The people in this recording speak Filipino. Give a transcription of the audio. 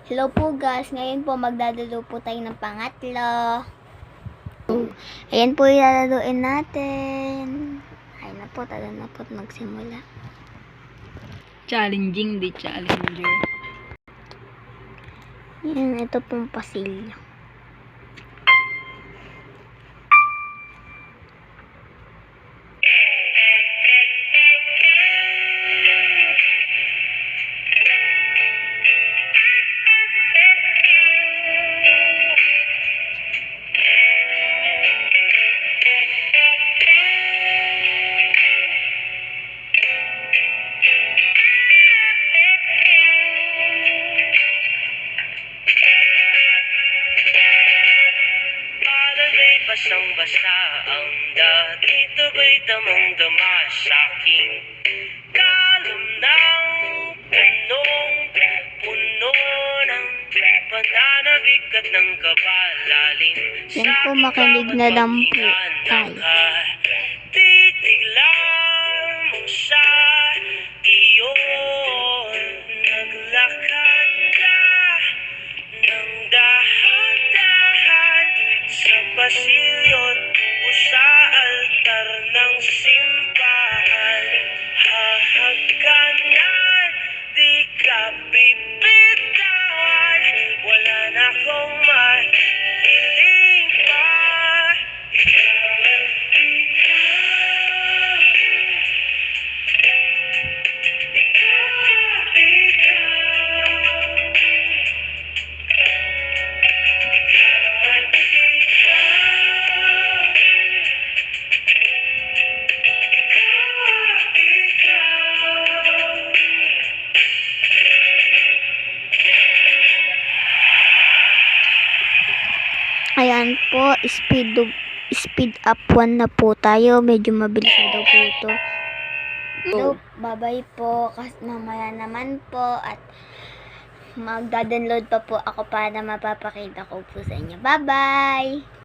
Hello po guys, ngayon po magdadalo po tayo ng pangatlo. Ayan po ilalaluin natin. Ayun na po, tagal na po magsimula. Challenging, di challenger. Yan, ito pong pasilyo. Basang-basa ang dati, ba'y damang-dama sa'king kalam ng punong-puno ng pananabik at ng kabalalim. Yan po, makinig na lang po tayo. Titig lamang sa iyon, naglakad ka ng dahan-dahan sa pasilyo't o sa altar ng simbahan. Hahagkanan, di ka bibitawan, wala na akong mahiling pa. Ikaw at ikaw, Ayan po, speed up 1 na po tayo. Medyo mabilis na daw po ito. So, bye-bye po. Kasi mamaya naman po. At magda-download pa po ako para mapapakita ko po sa inyo. Bye-bye!